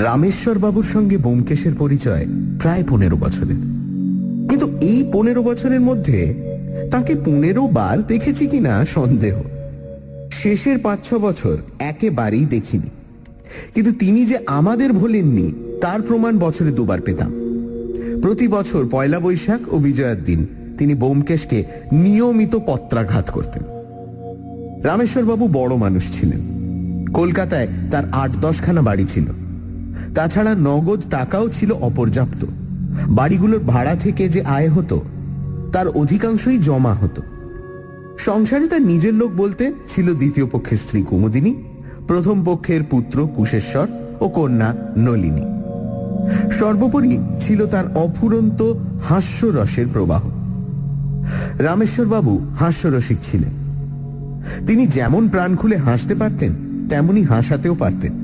রামেশ্বর বাবুর সঙ্গে ব্যোমকেশের পরিচয় প্রায় 15 বছরের, কিন্তু এই 15 বছরের মধ্যে তাকে 15 বার দেখেছি কিনা সন্দেহ। শেষের 5-6 বছর একেবারেই দেখিনি, কিন্তু তিনি যে আমাদের ভোলেননি তার প্রমাণ বছরে 2 বার পেতাম। প্রতি বছর পয়লা বৈশাখ ও বিজয়ার দিন তিনি ব্যোমকেশকে নিয়মিত পত্রাঘাত করতেন। রামেশ্বর বাবু বড় মানুষ ছিলেন। কলকাতায় তার 8-10 খানা বাড়ি ছিল। তাছাড়া নগদ টাকাও ছিল অপর্যাপ্ত। বাড়িগুলোর ভাড়া থেকে যে আয় হতো তার অধিকাংশই জমা হতো। সংসারে তার নিজের লোক বলতে ছিল দ্বিতীয় পক্ষের স্ত্রী কুমুদিনী, প্রথম পক্ষের পুত্র কুশেশ্বর ও কন্যা নলিনী। সর্বোপরি ছিল তার অফুরন্ত হাস্যরসের প্রবাহ। রামেশ্বর বাবু হাস্যরসিক ছিলেন। তিনি যেমন প্রাণ খুলে হাসতে পারতেন তেমনি হাসাতেও পারতেন।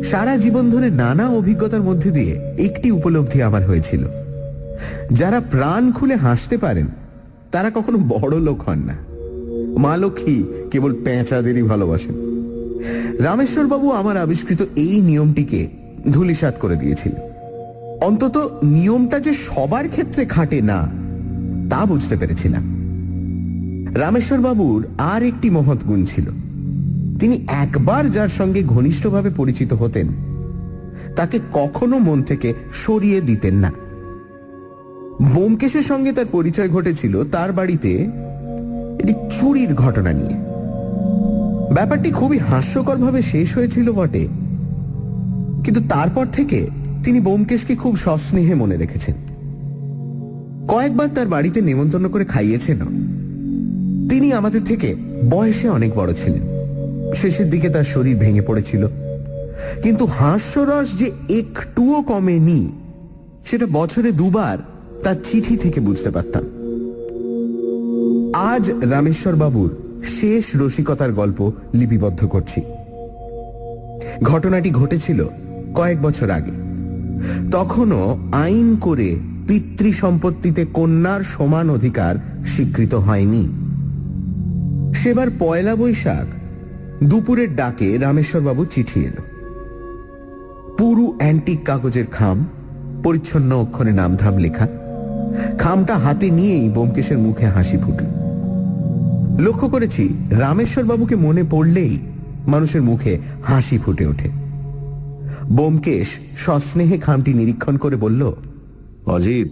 সারা জীবন ধরে নানা অভিজ্ঞতার মধ্যে দিয়ে একটি উপলব্ধি আমার হয়েছিল, যারা প্রাণ খুলে হাসতে পারেন তারা কখনো বড় লোক হন না। মা লক্ষ্মী কেবল পেঁচাদেরই ভালোবাসেন। রামেশ্বর বাবু আমার আবিষ্কৃত এই নিয়মটিকে ধূলিসাৎ করে দিয়েছিল। অন্তত নিয়মটা যে সবার ক্ষেত্রে খাটে না তা বুঝতে পেরেছিলাম। রামেশ্বর বাবুর আর একটি মহৎ গুণ ছিল, তিনি একবার যার সঙ্গে ঘনিষ্ঠভাবে পরিচিত হতেন তাকে কখনো মন থেকে সরিয়ে দিতেন না। ব্যোমকেশের সঙ্গে তার পরিচয় ঘটেছিল তার বাড়িতে একটি চুরির ঘটনা নিয়ে। ব্যাপারটি খুবই হাস্যকরভাবে শেষ হয়েছিল বটে, কিন্তু তারপর থেকে তিনি ব্যোমকেশকে খুব সস্নেহে মনে রেখেছেন। কয়েকবার তার বাড়িতে নেমন্তন্ন করে খাইয়েছেন। তিনি আমাদের থেকে বয়সে অনেক বড় ছিলেন। শেষের দিকে তার শরীর ভেঙে পড়েছিল, কিন্তু হাস্যরস যে একটুও কমেনি সেটা বছরে 2 বার তার চিঠি থেকে বুঝতে পারতাম। আজ রামেশ্বর বাবুর শেষ রসিকতার গল্প লিপিবদ্ধ করছি। ঘটনাটি ঘটেছিল কয়েক বছর আগে। তখনও আইন করে পিতৃ সম্পত্তিতে কন্যার সমান অধিকার স্বীকৃত হয়নি। সেবার পয়লা বৈশাখ দুপুরের ডাকে রামেশ্বর বাবু চিঠি এলো। পুরু অ্যান্টিক কাগজের খাম, পরিচ্ছন্ন অক্ষরে নামধাম লেখা। খামটা হাতে নিয়েই ব্যোমকেশের মুখে হাসি ফুটল। লক্ষ্য করেছি রামেশ্বর বাবুকে মনে পড়লেই মানুষের মুখে হাসি ফুটে ওঠে। ব্যোমকেশ সস্নেহে খামটি নিরীক্ষণ করে বলল, অজিত,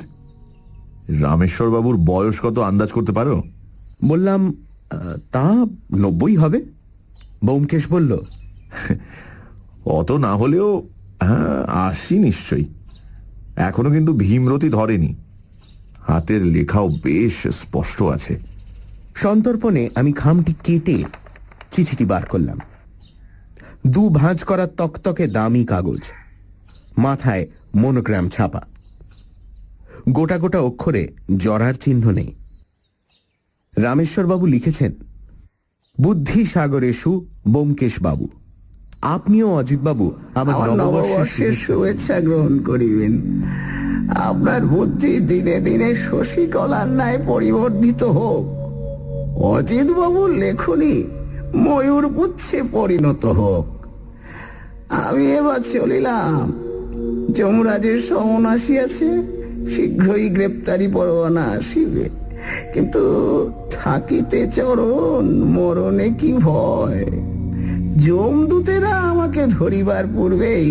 রামেশ্বর বাবুর বয়স কত আন্দাজ করতে পারো? বললাম, তা 90 হবে। ব্যোমকেশ বলল, অত না হলেও 80 নিশ্চয়ই। এখনো কিন্তু ভীমরতি ধরেনি। হাতের লেখাও বেশ স্পষ্ট আছে। সন্তর্পণে আমি খামটি কেটে চিঠিটি বার করলাম। 2 ভাঁজ করা তকতকে দামি কাগজ, মাথায় মনোগ্রাম ছাপা। গোটা গোটা অক্ষরে জরার চিহ্ন নেই। রামেশ্বর বাবু লিখেছেন, বুদ্ধি সাগরেশু ব্যোমকেশ বাবু, আপনিও অজিত বাবু আমার নববর্ষের শুভেচ্ছা গ্রহণ করিবেন। আপনার বুদ্ধি দিনে দিনে শশীকলার ন্যায় পরিবর্ধিত হোক। অজিত বাবুর লেখনী ময়ূর পুচ্ছে পরিণত হোক। আমি এবার চলিলাম। যমরাজের সমন আসিয়াছে, শীঘ্রই গ্রেপ্তারি পরোয়ানা আসিবে। কিন্তু থাকিতে চরণ, মরণে কি ভয়। যমদূতেরা আমাকে ধরিবার পূর্বেই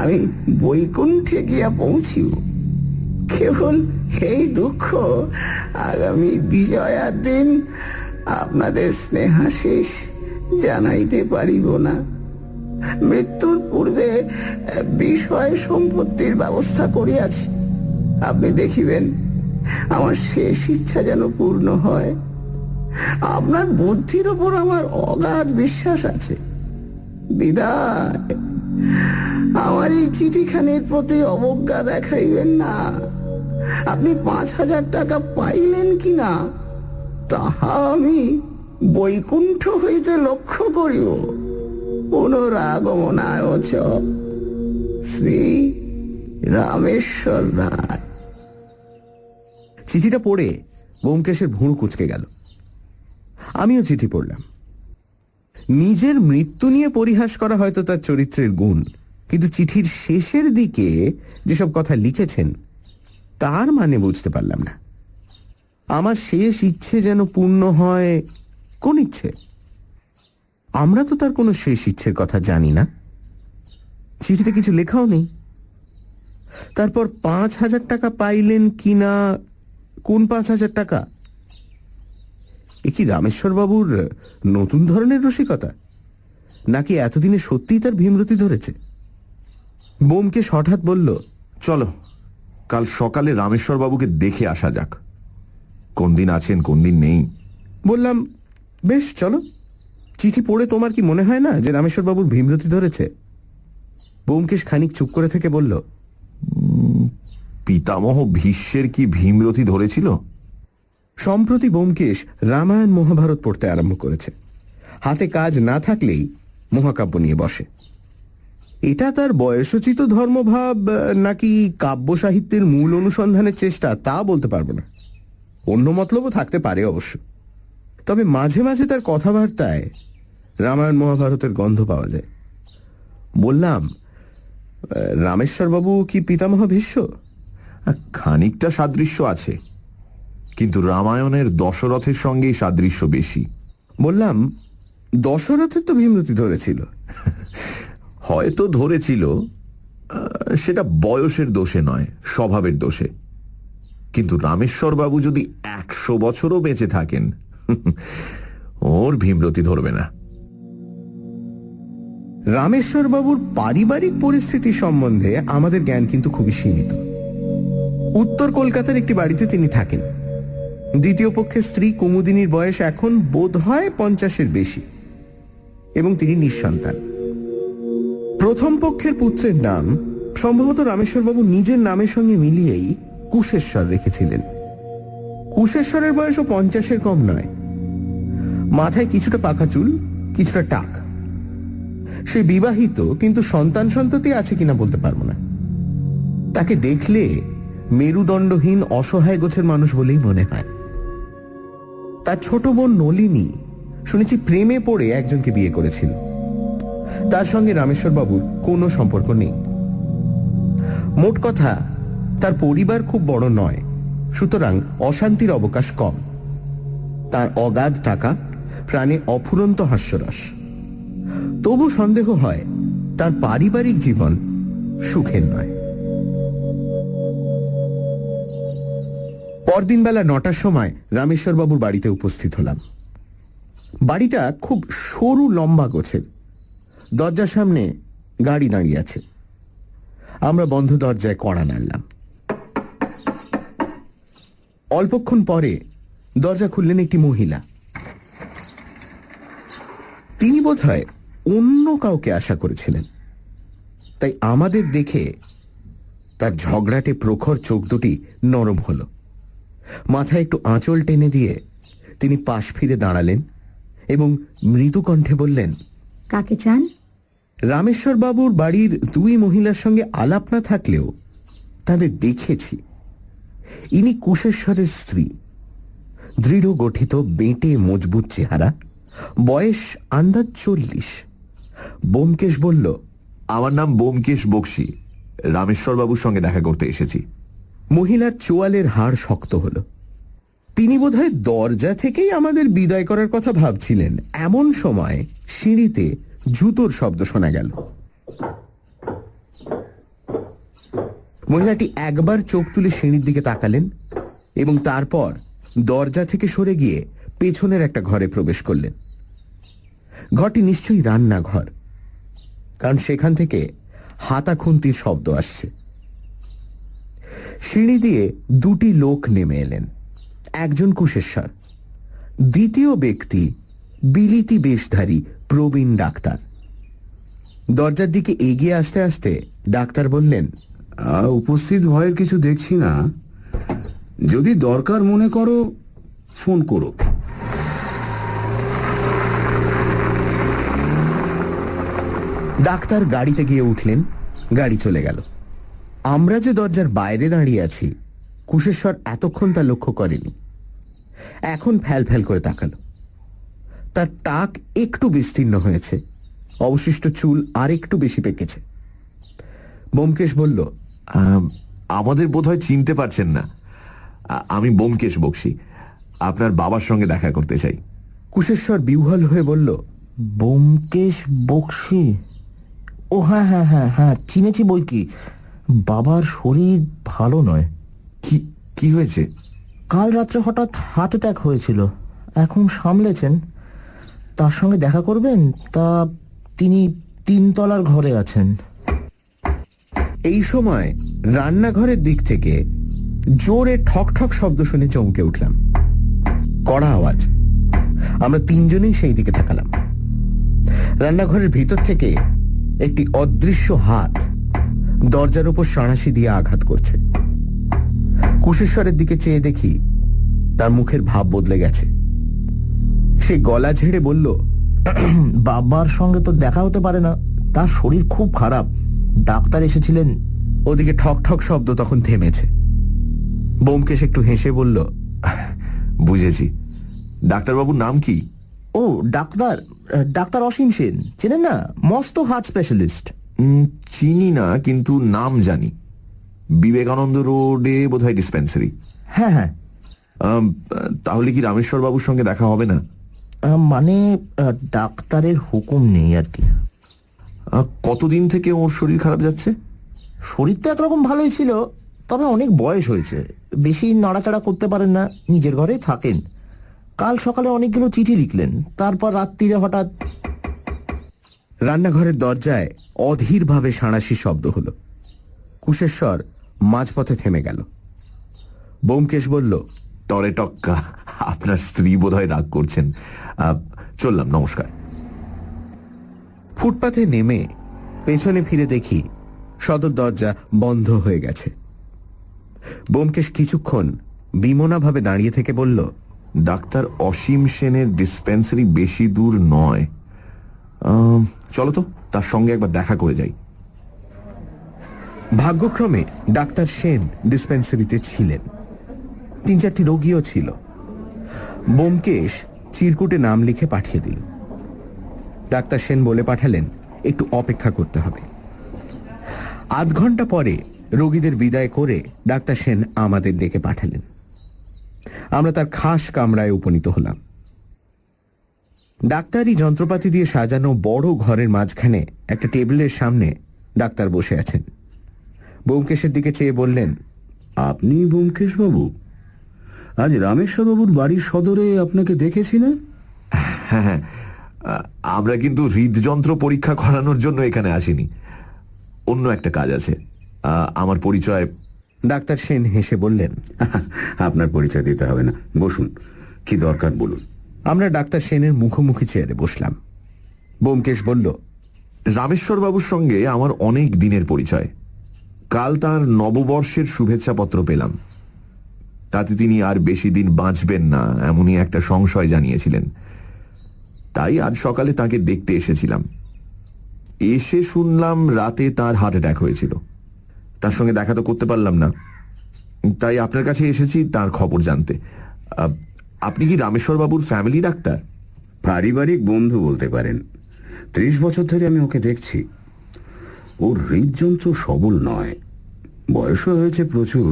আমি বৈকুণ্ঠে গিয়া পৌঁছিব। কেবল এই দুঃখ, আগামী বিজয়ার দিন আপনাদের স্নেহাশিস জানাইতে পারিব না। মৃত্যুর পূর্বে বিষয় সম্পত্তির ব্যবস্থা করিয়াছি। আপনি দেখিবেন আমার শেষ ইচ্ছা যেন পূর্ণ হয়। আপনার বুদ্ধির ওপর আমার অগাধ বিশ্বাস আছে। বিদায়। আমার এই চিঠিখানির প্রতি অবজ্ঞা দেখাইবেন না। আপনি 5000 টাকা পাইলেন কিনা তাহা আমি বৈকুণ্ঠ হইতে লক্ষ্য করিব। পুনরাগমনায় চ শ্রী রামেশ্বর রায়। চিঠিটা পড়ে ব্যোমকেশের ভুঁড় কুঁচকে গেল। আমিও চিঠি পড়লাম। নিজের মৃত্যু নিয়ে পরিহাস করা হয়তো তার চরিত্রের গুণ, কিন্তু চিঠির শেষের দিকে যেসব কথা লিখেছেন তার মানে বুঝতে পারলাম না। আমার শেষ ইচ্ছে যেন পূর্ণ হয়। কোন ইচ্ছে? আমরা তো তার কোনো শেষ ইচ্ছের কথা জানি না। চিঠিতে কিছু লেখাও নেই। তারপর 5,000 টাকা পাইলেন কিনা, কোন 5,000 টাকা? এ কি রামেশ্বর বাবুর নতুন ধরনের রসিকতা, নাকি এতদিনে সত্যিই তার ভীমরতি ধরেছে? বোমকেশ হঠাৎ বলল, চলো কাল সকালে রামেশ্বর বাবুকে দেখে আসা যাক। কোন দিন আছেন কোন দিন নেই। বললাম, বেশ চলো। চিঠি পড়ে তোমার কি মনে হয় না যে রামেশ্বর বাবুর ভীমরতি ধরেছে? বোমকেশ খানিক চুপ করে থেকে বলল, পিতামহ ভীষ্মের কি ভীমরতি ধরেছিল? সম্প্রতি বোমকেশ রামায়ণ মহাভারত পড়তে আরম্ভ করেছে। হাতে কাজ না থাকলেই মহাকাব্য নিয়ে বসে। এটা তার বয়সোচিত ধর্মভাব নাকি কাব্য সাহিত্যের মূল অনুসন্ধানের চেষ্টা তা বলতে পারবো না। অন্য মতলবও থাকতে পারে অবশ্য। তবে মাঝে মাঝে তার কথাবার্তায় রামায়ণ মহাভারতের গন্ধ পাওয়া যায়। বললাম, রামেশ্বর বাবু কি পিতামহ ভীষ্ম? খানিকটা সাদৃশ্য আছে, কিন্তু রামায়ণের দশরথের সঙ্গেই সাদৃশ্য বেশি। বললাম, দশরথের তো ভীমরতি ধরেছিল। হয়তো ধরেছিল, সেটা বয়সের দোষে নয়, স্বভাবের দোষে। কিন্তু রামেশ্বর বাবু যদি 100 বছরও বেঁচে থাকেন, ওর ভীমরতি ধরবে না। রামেশ্বর বাবুর পারিবারিক পরিস্থিতি সম্বন্ধে আমাদের জ্ঞান কিন্তু খুবই সীমিত। উত্তর কলকাতার একটি বাড়িতে তিনি থাকেন। দ্বিতীয় পক্ষের স্ত্রী কুমুদিনীর বয়স এখন বোধ হয় 50-এর বেশি, এবং তিনি নিঃসন্তান। প্রথম পক্ষের পুত্রের নাম সম্ভবত রামেশ্বর বাবু নিজের নামের সঙ্গে মিলিয়েই কুশেশ্বর রেখেছিলেন। কুশেশ্বরের বয়সও 50-এর কম নয়। মাথায় কিছুটা পাকা চুল, কিছুটা টাক। সে বিবাহিত, কিন্তু সন্তান সন্ততি আছে কিনা বলতে পারবো না। তাকে দেখলে মেরুদণ্ডহীন অসহায় গোছের মানুষ বলেই মনে হয়। তার ছোট বোন নলিনী শুনেছি প্রেমে পড়ে একজনকে বিয়ে করেছিল। তার সঙ্গে রামেশ্বর বাবুর কোনো সম্পর্ক নেই। মোট কথা, তার পরিবার খুব বড় নয়, সুতরাং অশান্তির অবকাশ কম। তার অগাধ টাকা, প্রাণে অফুরন্ত হাস্যরস। তবু সন্দেহ হয় তার পারিবারিক জীবন সুখের নয়। পরদিন বেলা 9টার সময় রামেশ্বর বাবুর বাড়িতে উপস্থিত হলাম। বাড়িটা খুব সরু লম্বা গোছের। দরজার সামনে গাড়ি দাঁড়িয়ে আছে। আমরা বন্ধ দরজায় কড়া নাড়লাম। অল্পক্ষণ পরে দরজা খুললেন একটি মহিলা। তিনি বোধহয় অন্য কাউকে আশা করেছিলেন, তাই আমাদের দেখে তার ঝগড়াটে প্রখর চোখ দুটি নরম হল। মাথায় একটু আঁচল টেনে দিয়ে তিনি পাশ ফিরে দাঁড়ালেন এবং মৃদু কণ্ঠে বললেন, কাকে চান? রামেশ্বর বাবুর বাড়ির 2 মহিলার সঙ্গে আলাপ না থাকলেও তাদের দেখেছি। ইনি কুশেশ্বরের স্ত্রী। দৃঢ় গঠিত, বেঁটে মজবুত চেহারা, বয়স আন্দাজ 40। বোমকেশ বলল, আমার নাম বোমকেশ বক্সী, রামেশ্বর বাবুর সঙ্গে দেখা করতে এসেছি। মহিলার চোয়ালের হাড় শক্ত হল। তিনি বোধহয় দরজা থেকেই আমাদের বিদায় করার কথা ভাবছিলেন। এমন সময় সিঁড়িতে জুতোর শব্দ শোনা গেল। মহিলাটি একবার চোখ তুলে সিঁড়ির দিকে তাকালেন এবং তারপর দরজা থেকে সরে গিয়ে পেছনের একটা ঘরে প্রবেশ করলেন। ঘরটি নিশ্চয়ই রান্নাঘর, কারণ সেখান থেকে হাতা খুন্তির শব্দ আসছে। সিঁড়ি দিয়ে 2টি লোক নেমে এলেন। একজন কুশেশ্বর, দ্বিতীয় ব্যক্তি বিলিতি বেশধারী প্রবীণ ডাক্তার। দরজার দিকে এগিয়ে আসতে আসতে ডাক্তার বললেন, উপস্থিত ভয়ের কিছু দেখছি না। যদি দরকার মনে করো ফোন করো। ডাক্তার গাড়িতে গিয়ে উঠলেন। গাড়ি চলে গেল। আমরা যে দরজার বাইরে দাঁড়িয়ে আছি, কুশেশ্বর এতক্ষণ তা লক্ষ্য করেনি। এখন ফ্যাল ফ্যাল করে তাকালো। তার টাক একটু বিস্তীর্ণ হয়েছে, অবশিষ্ট চুল আর একটু বেশি পেকেছে। ব্যোমকেশ বলল, আমাদের বোধহয় চিনতে পারছেন না। আমি ব্যোমকেশ বক্সী, আপনার বাবার সঙ্গে দেখা করতে চাই। কুশেশ্বর বিহ্বল হয়ে বলল, ব্যোমকেশ বক্সী? ও হ্যাঁ হ্যাঁ হ্যাঁ হ্যাঁ, চিনেছি বই কি। বাবার শরীর ভালো নয়। কি হয়েছে? কাল রাত্রে হঠাৎ হার্ট অ্যাটাক হয়েছিল, এখন সামলেছেন। তার সঙ্গে দেখা করবেন? তা তিনি 3 তলার ঘরে আছেন। এই সময় রান্নাঘরের দিক থেকে জোরে ঠক ঠক শব্দ শুনে চমকে উঠলাম। কড়া আওয়াজ। আমরা 3 জনেই সেই দিকে তাকালাম। রান্নাঘরের ভিতর থেকে একটি অদৃশ্য হাত দরজার উপর সাঁড়াশি দিয়ে আঘাত করছে। কুশেশ্বরের দিকে চেয়ে দেখি তার মুখের ভাব বদলে গেছে। সে গলা ঝেড়ে বলল, বাবার সঙ্গে তো দেখা হতে পারে না, তার শরীর খুব খারাপ, ডাক্তার এসেছিলেন। ওদিকে ঠক ঠক শব্দ তখন থেমেছে। ব্যোমকেশ একটু হেসে বলল, বুঝেছি। ডাক্তারবাবুর নাম কি? ও ডাক্তার অসীম সেন, চেনেন না? মস্ত হার্ট স্পেশালিস্ট। চিনি না, কিন্তু নাম জানি। বিবেকানন্দ রোডে বোধহয় ডিসপেন্সারি। হ্যাঁ হ্যাঁ। তাহলে কি রামেশ্বর বাবুর সঙ্গে দেখা হবে না? মানে ডাক্তারের হুকুম নেই আর কি। কতদিন থেকে ওর শরীর খারাপ যাচ্ছে? শরীর তো একরকম ভালোই ছিল, তবে অনেক বয়স হয়েছে, বেশি নাড়াচাড়া করতে পারেন না, নিজের ঘরেই থাকেন। কাল সকালে অনেকগুলো চিঠি লিখলেন, তারপর রাত্রিরে হঠাৎ। রান্নাঘরের দরজায় অধীরভাবে সাঁড়াশি শব্দ হলো। কুশেশ্বর মাঝপথে থেমে গেল। ব্যোমকেশ বলল, টরে টক্কা, আপনার স্ত্রী বোধহয় রাগ করছেন। চললাম, নমস্কার। ফুটপাথে নেমে পেছনে ফিরে দেখি সদর দরজা বন্ধ হয়ে গেছে। ব্যোমকেশ কিছুক্ষণ বিমনাভাবে দাঁড়িয়ে থেকে বলল, ডাক্তার অসীম সেনের ডিসপেন্সারি বেশি দূর নয়। চলো তো, তার সঙ্গে একবার দেখা করে যাই। ভাগ্যক্রমে ডাক্তার সেন ডিসপেন্সারিতে ছিলেন। 3-4টি রোগীও ছিল। ব্যোমকেশ চিরকুটে নাম লিখে পাঠিয়ে দিল। ডাক্তার সেন বলে পাঠালেন একটু অপেক্ষা করতে হবে। আধ ঘন্টা পরে রোগীদের বিদায় করে ডাক্তার সেন আমাদের ডেকে পাঠালেন। আমরা তার খাস কামরায় উপনীত হলাম। ডাক্তারি যন্ত্রপাতি দিয়ে সাজানো বড় ঘরের মাঝখানে একটা টেবিলের সামনে ডাক্তার বসে আছেন। ব্যোমকেশের দিকে চেয়ে বললেন, আপনি ব্যোমকেশ বাবু? আজ রামেশ্বর বাবুর বাড়ির সদরে আপনাকে দেখেছি না? হ্যাঁ হ্যাঁ, আমরা কিন্তু হৃদযন্ত্র পরীক্ষা করানোর জন্য এখানে আসিনি, অন্য একটা কাজ আছে। আমার পরিচয়। ডাক্তার সেন হেসে বললেন, আপনার পরিচয় দিতে হবে না, বসুন, কি দরকার বলুন। আমরা ডাক্তার সেনের মুখোমুখি চেয়ারে বসলাম। ব্যোমকেশ বলল, রামেশ্বর বাবুর সঙ্গে আমার অনেক দিনের পরিচয়। কাল তাঁর নববর্ষের শুভেচ্ছাপত্র পেলাম। তাতে তিনি আর বেশি দিন বাঁচবেন না এমনই একটা সংশয় জানিয়েছিলেন। তাই আজ সকালে তাকে দেখতে এসেছিলাম। এসে শুনলাম রাতে তার হার্ট অ্যাটাক হয়েছিল। তার সঙ্গে দেখা তো করতে পারলাম না, তাই আপনার কাছে এসেছি তার খবর জানতে। আপনি কি রামেশ্বর বাবুর ফ্যামিলি ডাক্তার? পারিবারিক বন্ধু বলতে পারেন। 30 বছর ধরে আমি ওকে দেখছি। ওর হৃদযন্ত্র সবল নয়, বয়সও হয়েছে প্রচুর।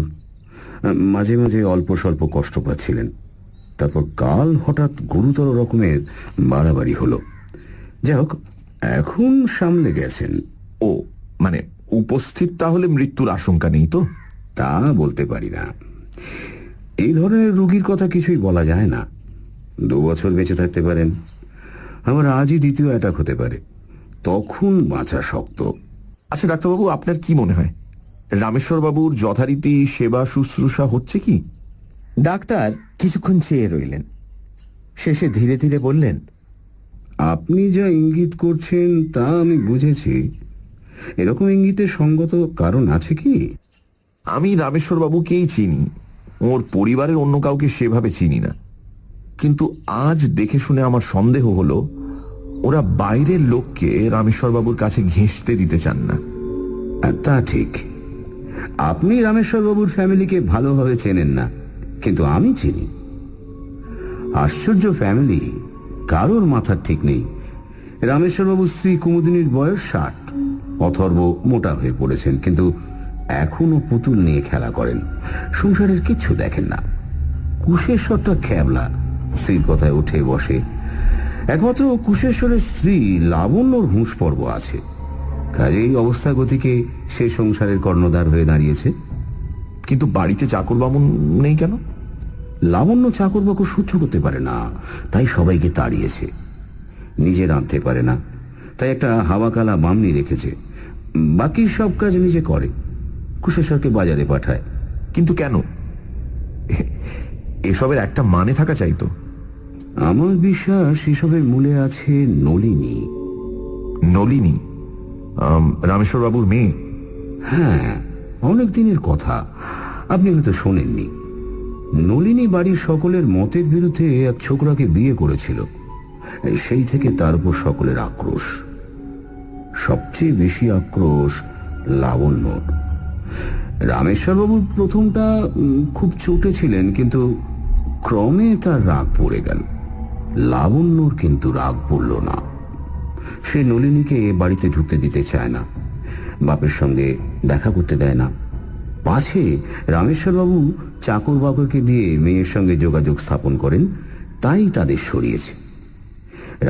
মাঝে মাঝে অল্প স্বল্প কষ্ট পাচ্ছিলেন। তারপর কাল হঠাৎ গুরুতর রকমের বাড়াবাড়ি হলো। যাই হোক, এখন সামলে গেছেন। ও, মানে উপস্থিত তাহলে মৃত্যুর আশঙ্কা নেই তো? তা বলতে পারি না। এই ধরনের রোগীর কথা কিছুই বলা যায় না। 2 বছর বেঁচে থাকতে পারেন, আবার আজই দ্বিতীয় অ্যাটাক হতে পারে, তখন বাঁচা শক্ত। আচ্ছা ডাক্তারবাবু, আপনার কি মনে হয় রামেশ্বর বাবুর যথারীতি সেবা শুশ্রূষা হচ্ছে কি? ডাক্তার কিছুক্ষণ চেয়ে রইলেন। শেষে ধীরে ধীরে বললেন, আপনি যা ইঙ্গিত করছেন তা আমি বুঝেছি। এরকম ইঙ্গিতের সঙ্গত কারণ আছে কি? আমি রামেশ্বর বাবুকেই চিনি, ওর পরিবারের অন্য কাউকে সেভাবে চিনি না। কিন্তু আজ দেখে শুনে আমার সন্দেহ হলো ওরা বাইরের লোককে রামেশ্বর বাবুর কাছে ঘেঁষতে দিতে চান না। তা ঠিক। আপনি রামেশ্বর বাবুর ফ্যামিলিকে ভালোভাবে চেনেন না, কিন্তু আমি চিনি। আশ্চর্য ফ্যামিলি, কারোর মাথার ঠিক নেই। রামেশ্বর বাবুর স্ত্রী কুমুদিনীর বয়স 60, অথর্ব মোটা হয়ে পড়েছেন, কিন্তু এখনো পুতুল নিয়ে খেলা করেন, সংসারের কিচ্ছু দেখেন না। কুশেশ্বরটা খেবলা, স্ত্রীর কথায় উঠে বসে। একমাত্র কুশেশ্বরের স্ত্রী লাবণ্যর হুঁশ পর্ব আছে, কাজেই অবস্থা গতিকে সে সংসারের কর্ণধার হয়ে দাঁড়িয়েছে। কিন্তু বাড়িতে চাকর বামুন নেই কেন? লাবণ্য চাকরবাকর সহ্য করতে পারে না, তাই সবাইকে তাড়িয়েছে। নিজে রাঁধতে পারে না, তাই একটা হাওয়াকালা বামনি রেখেছে। বাকি সব কাজ নিজে করে, কুশেশ্বরকে বাজারে পাঠায়। কিন্তু কেন? এসবের একটা মানে থাকা চাইতো। আমার বিশ্বাস এসবের মূলে আছে নলিনী। নলিনী রামেশ্বর বাবুর মেয়ে? হ্যাঁ, অনেক দিনের কথা, আপনি হয়তো শোনেননি। নলিনী বাড়ির সকলের মতের বিরুদ্ধে এক ছোকরাকে বিয়ে করেছিল। সেই থেকে তার উপর সকলের আক্রোশ। সবচেয়ে বেশি আক্রোশ লাবণ্যর। রামেশ্বরবাবু প্রথমটা খুব চটেছিলেন, কিন্তু ক্রমে তার রাগ পড়ে গেল। লাবণ্যর কিন্তু রাগ পড়ল না। সে নলিনীকে বাড়িতে ঢুকতে দিতে চায় না, বাপের সঙ্গে দেখা করতে দেয় না। পাছে রামেশ্বরবাবু চাকরবাবুকে দিয়ে মেয়ের সঙ্গে যোগাযোগ স্থাপন করেন, তাই তাদের সরিয়েছে।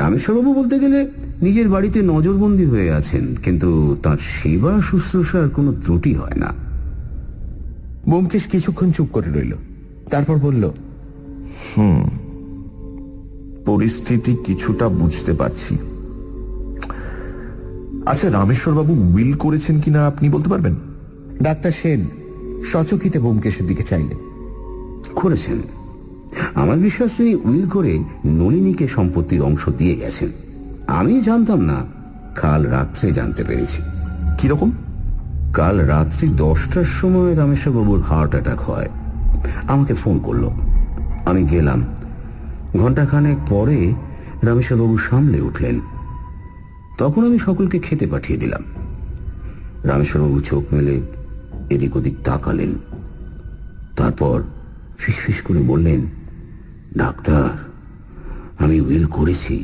রামেশ্বরবাবু বলতে গেলে নিজের বাড়িতে নজরবন্দী হয়ে আছেন, কিন্তু তার সেবা শুশ্রূষার কোনো ত্রুটি হয় না। ব্যোমকেশ কিছুক্ষণ চুপ করে রইল, তারপর বলল, পরিস্থিতি কিছুটা বুঝতে পারছি। আচ্ছা, রামেশ্বর বাবু উইল করেছেন কিনা আপনি বলতে পারবেন? ডাক্তার সেন সচকিতে ব্যোমকেশের দিকে চাইলেন। করেছেন। আমার বিশ্বাস তিনি উইল করে নলিনীকে সম্পত্তির অংশ দিয়ে গেছেন। আমি জানতাম না, কাল রাত্রে জানতে পেরেছি। কিরকম? কাল রাত্রি 10টার সময় রামেশ্বরবাবুর হার্ট অ্যাটাক হয়। আমাকে ফোন করল, আমি গেলাম। ঘণ্টাখানেক পরে রামেশ্বরবাবু সামলে উঠলেন। তখন আমি সকলকে খেতে পাঠিয়ে দিলাম। রামেশ্বরবাবু চোখ মেলে এদিক ওদিক তাকালেন, তারপর ফিসফিস করে বললেন, ডাক্তার, আমি উইল করেছি।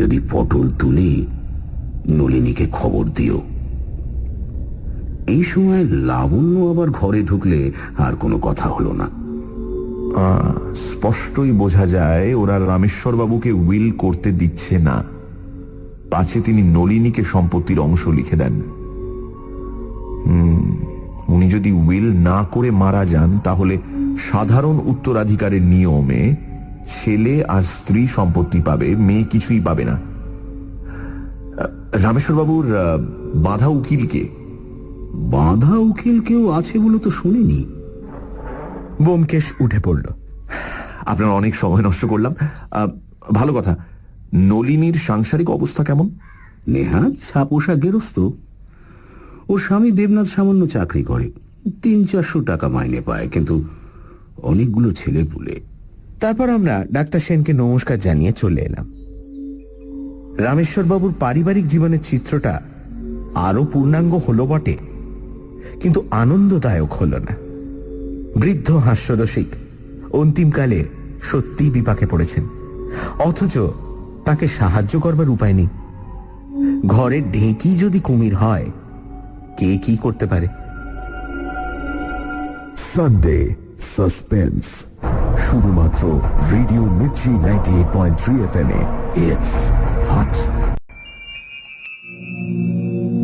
যদি পটল তুলি, নলিনীকে খবর দিও। এই সময় লাবণ্য আবার ঘরে ঢুকলে আর কোনো কথা হলো না। স্পষ্টই বোঝা যায় ওরা রামেশ্বর বাবুকে উইল করতে দিচ্ছে না, পাছে তিনি নলিনীকে সম্পত্তির অংশ লিখে দেন। উনি যদি উইল না করে মারা যান, তাহলে সাধারণ উত্তরাধিকারের নিয়মে ছেলে আর স্ত্রী সম্পত্তি পাবে, মেয়ে কিছুই পাবে না। রামেশ্বর বাবুর বাঁধা উকিলকে? বাঁধা উকিল কেউ আছে বলে তো শুনিনি। ব্যোমকেশ উঠে পড়ল। আপনার অনেক সময় নষ্ট করলাম। ভালো কথা, নলিনীর সাংসারিক অবস্থা কেমন? নেহাত ছাপোষা গেরস্ত। ওর স্বামী দেবনাথ সামান্য চাকরি করে, 300-400 টাকা মাইনে পায়, কিন্তু অনেকগুলো ছেলে পুলে। তারপর আমরা ডাক্তার সেনকে নমস্কার জানিয়ে চলে এলাম। রামেশ্বরবাবুর পারিবারিক জীবনের চিত্রটা আরো পূর্ণাঙ্গ হলো বটে, কিন্তু আনন্দদায়ক হল না। বৃদ্ধ হাস্যরসিক অন্তিমকালে সত্যি বিপাকে পড়েছেন, অথচ তাকে সাহায্য করবার উপায় নেই। ঘরের ঢেঁকি যদি কুমির হয়, কে কি করতে পারে? সানডে সাসপেন্স, শুধুমাত্র radio Mirchi 98.3 FM A. It's hot.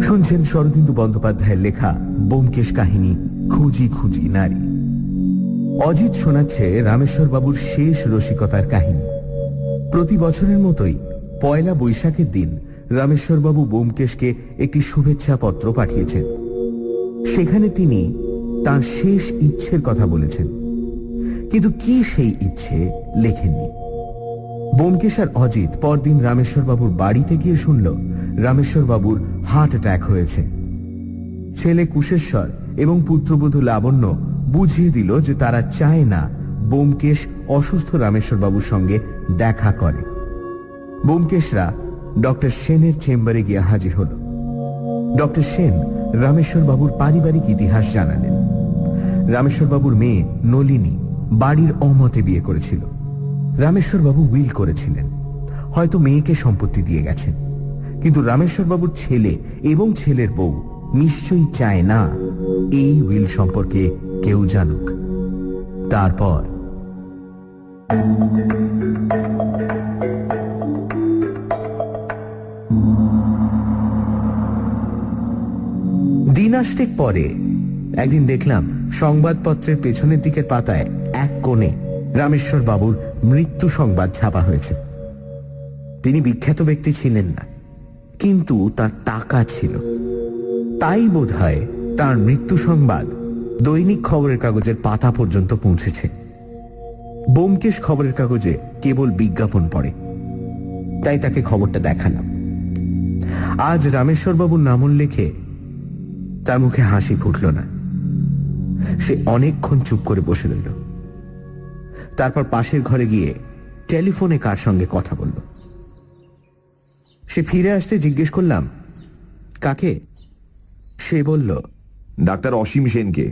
শুনছেন শরদিন্দু বন্দ্যোপাধ্যায়ের লেখা ব্যোমকেশ কাহিনী খুঁজি খুঁজি নারী। অজিত শোনাচ্ছে রামেশ্বর বাবুর শেষ রসিকতার কাহিনী। প্রতি বছরের মতোই পয়লা বৈশাখের দিন রামেশ্বর বাবু ব্যোমকেশকে একটি শুভেচ্ছা পত্র পাঠিয়েছেন। সেখানে তিনি তার শেষ ইচ্ছের কথা বলেছেন, কিন্তু কি সেই ইচ্ছে লেখেননি। ব্যোমকেশ আর অজিত পরদিন রামেশ্বর বাবুর বাড়িতে গিয়ে শুনল রামেশ্বর বাবুর হার্ট অ্যাটাক হয়েছে। ছেলে কুশেশ্বর এবং পুত্রবধূ লাবণ্য বুঝিয়ে দিল যে তারা চায় না ব্যোমকেশ অসুস্থ রামেশ্বর বাবুর সঙ্গে দেখা করে। ব্যোমকেশরা ডক্টর সেনের চেম্বারে গিয়ে হাজির হল। ডক্টর সেন রামেশ্বর বাবুর পারিবারিক ইতিহাস জানালেন। রামেশ্বর বাবুর মেয়ে নলিনী বাড়ির অমতে বিয়ে করেছিল। রামেশ্বর বাবু উইল করেছিলেন, হয়তো মেয়েকে সম্পত্তি দিয়ে গেছেন, কিন্তু রামেশ্বরবাবুর ছেলে এবং ছেলের বউ নিশ্চয়ই চায় না এই উইল সম্পর্কে কেউ জানুক। তারপর দিন আষ্টেক পরে একদিন দেখলাম সংবাদপত্রের পেছনের দিকের পাতায় এক কোণে রামেশ্বর বাবুর মৃত্যু সংবাদ ছাপা হয়েছে। তিনি বিখ্যাত ব্যক্তি ছিলেন না, কিন্তু তার টাকা ছিল। তাই বোধহয় তার মৃত্যু সংবাদ দৈনিক খবরের কাগজের পাতা পর্যন্ত পৌঁছেছে। ব্যোমকেশ খবরের কাগজে কেবল বিজ্ঞাপন পড়ে, তাই তাকে খবরটা দেখালাম। আজ রামেশ্বরবাবুর নাম উল্লেখে তার মুখে হাসি ফুটল না। সে অনেকক্ষণ চুপ করে বসে রইল। তারপর পাশের ঘরে গিয়ে টেলিফোনে কার সঙ্গে কথা বলল। সে ফিরে আসতে জিজ্ঞেস করলাম, কাকে? সে বলল, ডাক্তার অসীম সেনকে।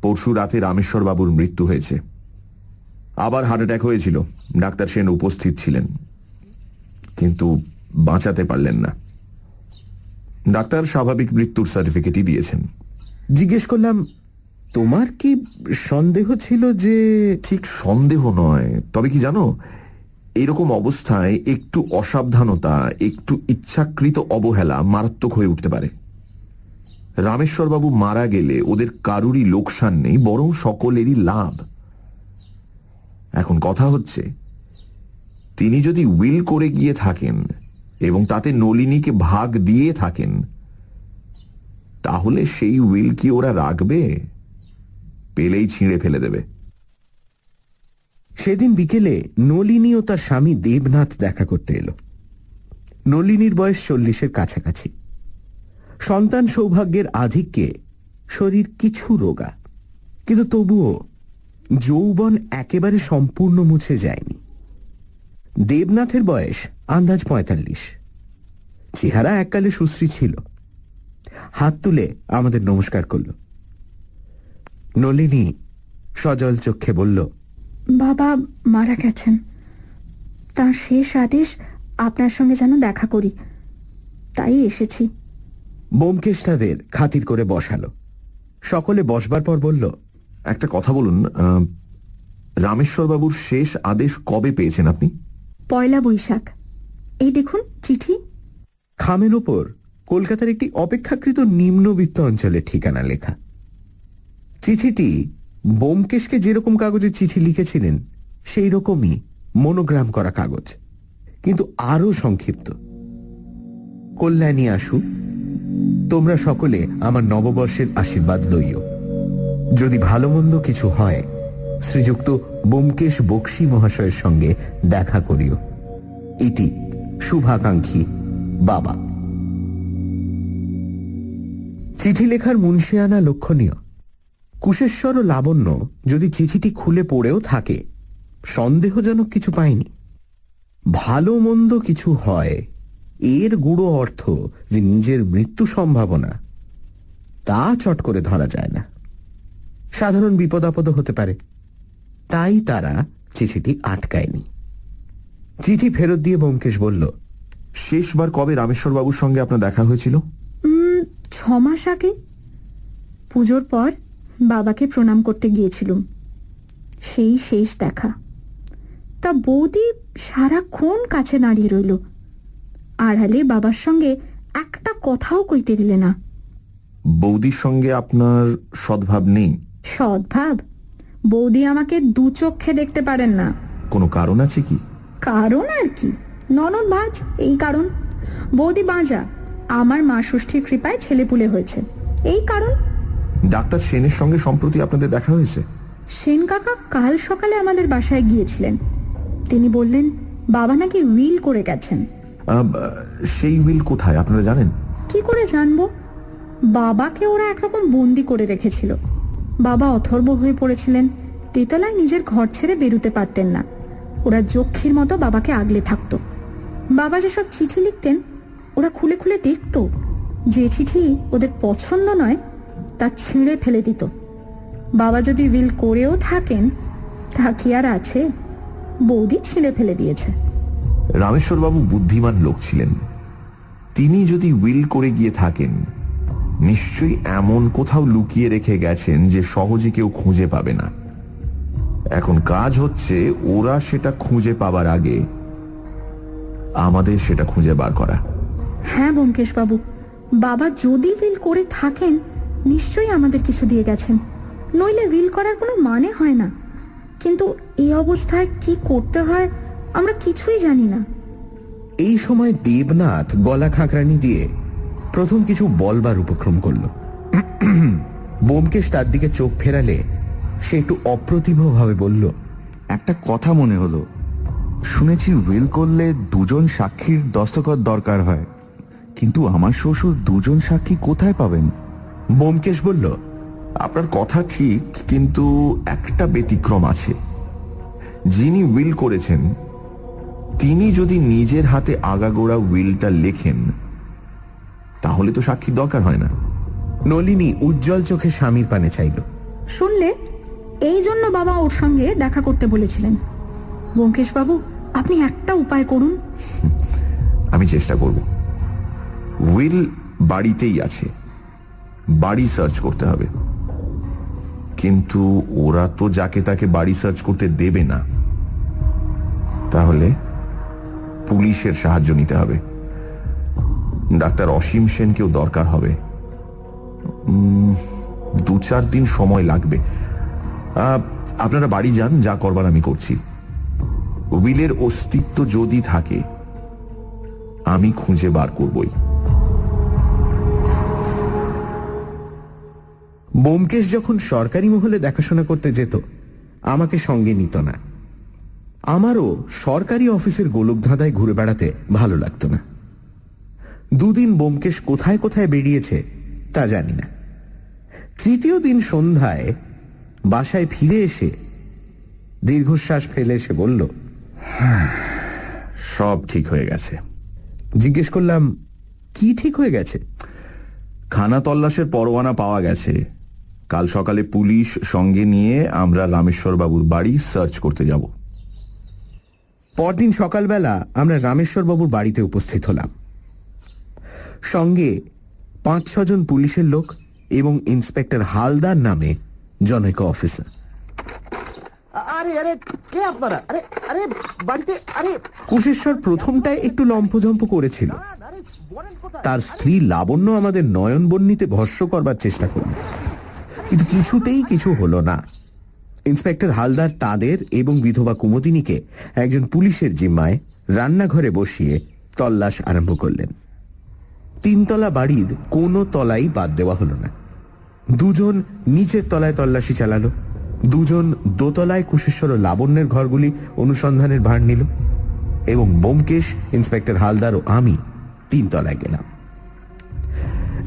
পরশু রাতে রামেশ্বর বাবুর মৃত্যু হয়েছে। আবার হার্ট অ্যাটাক হয়েছিল। ডাক্তার সেন উপস্থিত ছিলেন, কিন্তু বাঁচাতে পারলেন না। ডাক্তার স্বাভাবিক মৃত্যুর সার্টিফিকেটই দিয়েছেন। জিজ্ঞেস করলাম, তোমার কি সন্দেহ ছিল যে? ঠিক সন্দেহ নয়, তবে কি জানো, এরকম অবস্থায় একটু অসাবধানতা, একটু ইচ্ছাকৃত অবহেলা মারাত্মক হয়ে উঠতে পারে। রামেশ্বরবাবু মারা গেলে ওদের কারুরই লোকসান নেই, বরং সকলেরই লাভ। এখন কথা হচ্ছে, তিনি যদি উইল করে গিয়ে থাকেন এবং তাতে নলিনীকে ভাগ দিয়ে থাকেন, তাহলে সেই উইল কি ওরা রাখবে? পেলেই ছিঁড়ে ফেলে দেবে। সেদিন বিকেলে নলিনী ও তার স্বামী দেবনাথ দেখা করতে এলো। নলিনীর বয়স 40-এর কাছাকাছি। সন্তান সৌভাগ্যের আধিক্যে শরীর কিছু রোগা, কিন্তু তবুও যৌবন একেবারে সম্পূর্ণ মুছে যায়নি। দেবনাথের বয়স আন্দাজ 45। চেহারা এককালে সুশ্রী ছিল। হাত তুলে আমাদের নমস্কার করল। নলিনী সজল চক্ষে বলল, বাবা মারা গেছেন। তার শেষ আদেশ আপনার সঙ্গে যেন দেখা করি, তাই এসেছি। ব্যোমকেশ তাদের খাতির করে বসালো। সকলে বসবার পর বলল, একটা কথা বলুন, রামেশ্বরবাবুর শেষ আদেশ কবে পেয়েছেন আপনি? 1 বৈশাখ। এই দেখুন চিঠি। খামের ওপর কলকাতার একটি অপেক্ষাকৃত নিম্নবিত্ত অঞ্চলের ঠিকানা লেখা। চিঠিটি ব্যোমকেশকে যেরকম কাগজে চিঠি লিখেছিলেন সেই রকমই মনোগ্রাম করা কাগজ, কিন্তু আরো সংক্ষিপ্ত। কল্যাণী আসু, তোমরা সকলে আমার নববর্ষের আশীর্বাদ লইও। যদি ভালো মন্দ কিছু হয়, শ্রীযুক্ত ব্যোমকেশ বক্সী মহাশয়ের সঙ্গে দেখা করিও। ইতি শুভাকাঙ্ক্ষী, বাবা। চিঠি লেখার মুন্সিয়ানা লক্ষণীয়। কুশেশ্বর ও লাবণ্য যদি চিঠিটি খুলে পড়েও থাকে, সন্দেহজনক কিছু পায়নি। ভালো মন্দ কিছু হয়, এর গূঢ় অর্থ যে নিজের মৃত্যু সম্ভাবনা, তা চট করে ধরা যায় না। সাধারণ বিপদ আপদ হতে পারে, তাই তারা চিঠিটি আটকায়নি। চিঠি ফেরত দিয়ে ব্যোমকেশ বলল, শেষবার কবে রামেশ্বরবাবুর সঙ্গে আপনার দেখা হয়েছিল? 6 মাস আগে। পুজোর পর বাবাকে প্রণাম করতে গিয়েছিলুম, সেই শেষ দেখা। তা বৌদি সারাক্ষণ কাছে দাঁড়িয়ে রইল, আড়ালে বাবার সঙ্গে একটা কথাও কইতে দিলে না। বৌদির সঙ্গে আপনার সদ্ভাব নেই? সদ্ভাব? বৌদি আমাকে 2 চোখে দেখতে পারেন না। কোনো কারণ আছে কি? কারণ আর কি, ননদ ভাজ, এই কারণ। বৌদি বাঁজা, আমার মা ষষ্ঠীর কৃপায় ছেলেপুলে হয়েছে, এই কারণ। ডাক্তার সেনের সঙ্গে সম্প্রতি আপনাদের দেখা হয়েছে? সেন কাকা কাল সকালে আমাদের বাসায় গিয়েছিলেন। তিনি বললেন বাবা নাকি উইল করে গেছেন। সেই উইল কোথায় আপনারা জানেন? কি করে জানবো? বাবাকে ওরা একরকম বন্দি করে রেখেছিল। বাবা অথর্ব হয়ে পড়েছিলেন, তেতলায় নিজের ঘর ছেড়ে বেরুতে পারতেন না। ওরা যক্ষীর মতো বাবাকে আগলে থাকতো। বাবা যেসব চিঠি লিখতেন ওরা খুলে খুলে দেখত, যে চিঠি ওদের পছন্দ নয় তা ছিঁড়ে ফেলে দিত। বাবা যদি উইল করেও থাকেন, তা কি আর আছে? বৌদি ছিঁড়ে ফেলে দিয়েছে। রামেশ্বরবাবু বুদ্ধিমান লোক ছিলেন। তিনি যদি উইল করে গিয়ে থাকেন, নিশ্চয়ই এমন কোথাও লুকিয়ে রেখে গেছেন যে সহজে কেউ খুঁজে পাবে না। এখন কাজ হচ্ছে ওরা সেটা খুঁজে পাবার আগে আমাদের সেটা খুঁজে বার করা। হ্যাঁ ব্যোমকেশ বাবু, বাবা যদি উইল করে থাকেন নিশ্চয়ই আমাদের কিছু দিয়ে গেছেন, নইলে উইল করার কোনো মানে হয় না। কিন্তু এই অবস্থায় কি করতে হয় আমরা কিছুই জানি না। এই সময় দেবনাথ গলা খাঁকরানি দিয়ে প্রথম কিছু বলবার উপক্রম করল। ব্যোমকেশ তার দিকে চোখ ফেরালে সে একটু অপ্রতিভভাবে বলল, একটা কথা মনে হলো, শুনেছি উইল করলে দুজন সাক্ষীর দস্তখত দরকার হয়, কিন্তু আমার শ্বশুর দুজন সাক্ষী কোথায় পাবেন? ব্যোমকেশ বলল, আপনার কথা ঠিক, কিন্তু একটা ব্যতিক্রম আছে। যিনি উইল করেছেন তিনি যদি নিজের হাতে আগাগোড়া উইলটা লেখেন তাহলে তো সাক্ষীর দরকার হয় না। নলিনী উজ্জ্বল চোখে স্বামীর পানে চাইল। শুনলে, এই জন্য বাবা ওর সঙ্গে দেখা করতে বলেছিলেন। ব্যোমকেশ বাবু, আপনি একটা উপায় করুন। আমি চেষ্টা করব। উইল বাড়িতেই আছে, বাড়ি সার্চ করতে হবে। কিন্তু ওরা তো যাকে তাকে বাড়ি সার্চ করতে দেবে না। তাহলে পুলিশের সাহায্য নিতে হবে। ডাক্তার অসীম সেনকেও দরকার হবে। 2-4 দিন সময় লাগবে। আপনারা বাড়ি যান, যা করবার আমি করছি। উইলের অস্তিত্ব যদি থাকে আমি খুঁজে বার করবই। ব্যোমকেশ যখন সরকারি মহলে দেখাশোনা করতে যেত আমাকে সঙ্গে নিত না। আমারও সরকারি অফিসের গোলকধাঁধায় ঘুরে বেড়াতে ভালো লাগতো না। 2 দিন ব্যোমকেশ কোথায় কোথায় বেরিয়েছে তা জানি না। 3য় দিন সন্ধ্যায় বাসায় ফিরে এসে দীর্ঘশ্বাস ফেলে এসে বলল, সব ঠিক হয়ে গেছে। জিজ্ঞেস করলাম, কি ঠিক হয়ে গেছে? খানা তল্লাশের পরোয়ানা পাওয়া গেছে। কাল সকালে পুলিশ সঙ্গে নিয়ে আমরা রামেশ্বর বাবুর বাড়ি সার্চ করতে যাব। পরদিন সকালবেলা আমরা রামেশ্বর বাবুর বাড়িতে উপস্থিত হলাম। সঙ্গে 5-6 জন পুলিশের লোক এবং ইন্সপেক্টর হালদার নামে জনৈক অফিসার। আরে আরে কে আপনারা? আরে আরে বাড়িতে, আরে কুশেশ্বর প্রথমটায় একটু লম্ফঝম্প করেছিল। তার স্ত্রী লাবণ্য আমাদের নয়নবন্যীতে ভস্য করবার চেষ্টা করল, কিন্তু কিছুতেই কিছু হলো না। ইন্সপেক্টর হালদার তাদের এবং বিধবা কুমুদিনীকে একজন পুলিশের জিম্মায় রান্নাঘরে বসিয়ে তল্লাশ আরম্ভ করলেন। 3 তলা বাড়ির কোনো তলাই বাদ দেওয়া হলো না। 2 জন নিচের তলায় তল্লাশি চালালো, 2 জন দোতলায় কুশেশ্বর ও লাবণ্যের ঘরগুলি অনুসন্ধানের ভার নিল, এবং ব্যোমকেশ, ইন্সপেক্টর হালদার ও আমি 3 তলায় গেলাম।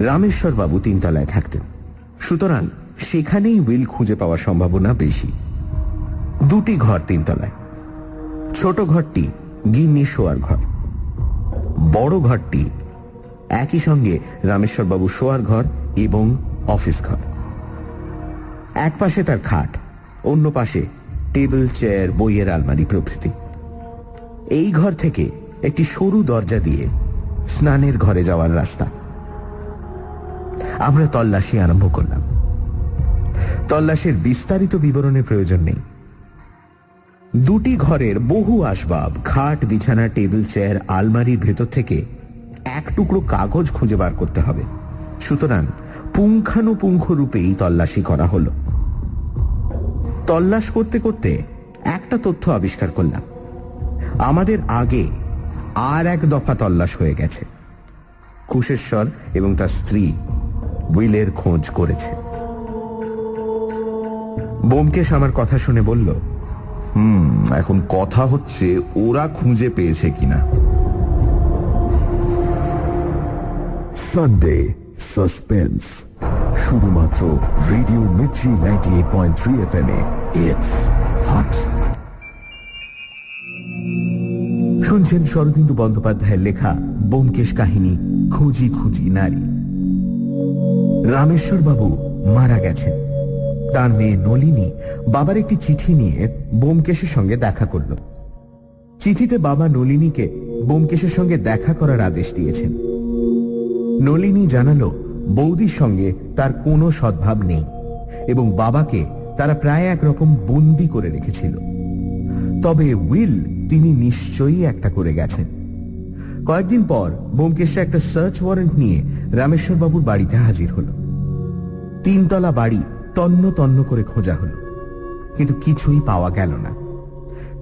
রামেশ্বর বাবু 3 তলায় থাকতেন, সুতরাং সেখানেই উইল খুঁজে পাওয়ার সম্ভাবনা বেশি। 2টি ঘর 3 তলায়। ছোট ঘরটি গিন্নি শোয়ার ঘর, বড় ঘরটি একই সঙ্গে রামেশ্বর বাবু শোয়ার ঘর এবং অফিস ঘর। এক পাশে তার খাট, অন্য পাশে টেবিল, চেয়ার, বইয়ের আলমারি প্রভৃতি। এই ঘর থেকে একটি সরু দরজা দিয়ে স্নানের ঘরে যাওয়ার রাস্তা। আমরা তল্লাশি আরম্ভ করলাম। তল্লাশের বিস্তারিত বিবরণের প্রয়োজন নেই। 2টি ঘরের বহু আসবাব, খাট, বিছানা, টেবিল, চেয়ার, আলমারির ভেতর থেকে এক টুকরো কাগজ খুঁজে বার করতে হবে। সুতরাং পুঙ্খানুপুঙ্খ রূপেই তল্লাশি করা হলো। তল্লাশ করতে করতে একটা তথ্য আবিষ্কার করলাম। আমাদের আগে আর এক দফা তল্লাশ হয়ে গেছে। কুশেশ্বর এবং তার স্ত্রী উইলের খোঁজ করেছে। ব্যোমকেশ আমার কথা শুনে বলল, এখন কথা হচ্ছে ওরা খুঁজে পেয়েছে কিনা। সানডে সাসপেন্স, শুধুমাত্র radio Mirchi 98.3 FM A. It's hot. শুনছেন শরদিন্দু বন্দ্যোপাধ্যায়ের লেখা ব্যোমকেশ কাহিনী খুঁজি খুঁজি নারী। রামেশ্বর বাবু মারা গেছেন। তার মেয়ে নলিনী বাবার একটি চিঠি নিয়ে ব্যোমকেশের সঙ্গে দেখা করল। চিঠিতে বাবা নলিনীকে ব্যোমকেশের সঙ্গে দেখা করার আদেশ দিয়েছেন। নলিনী জানালো বৌদির সঙ্গে তার কোনো সদ্ভাব নেই এবং বাবাকে তারা প্রায় একরকম বন্দি করে রেখেছিল। তবে উইল তিনি নিশ্চয়ই একটা করে গেছেন। কয়েকদিন পর ব্যোমকেশরা একটা সার্চ ওয়ারেন্ট নিয়ে রামেশ্বর বাবুর বাড়িতে হাজির হল। 3 তলা বাড়ি তন্ন তন্ন করে খোঁজা হলো, কিন্তু কিছুই পাওয়া গেল না।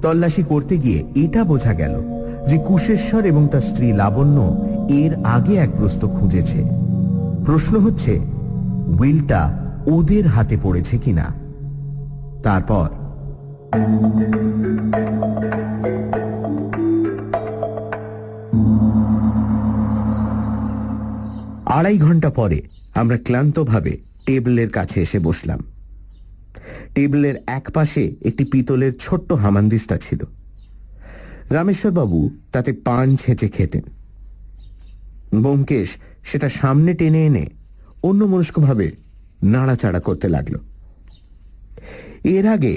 তল্লাশি করতে গিয়ে এটা বোঝা গেল যে কুশেশ্বর এবং তার স্ত্রী লাবণ্য এর আগে এক প্রস্ত খুঁজেছে। প্রশ্ন হচ্ছে উইলটা ওদের হাতে পড়েছে কিনা। তারপর আড়াই ঘন্টা পরে আমরা ক্লান্তভাবে টেবিলের কাছে এসে বসলাম। টেবিলের এক পাশে একটি পিতলের ছোট্ট হামানদিস্তা ছিল। রামেশ্বরবাবু তাতে পান ছেঁচে খেতেন। ব্যোমকেশ সেটা সামনে টেনে এনে অন্যমনস্কভাবে নাড়াচাড়া করতে লাগলো। এর আগে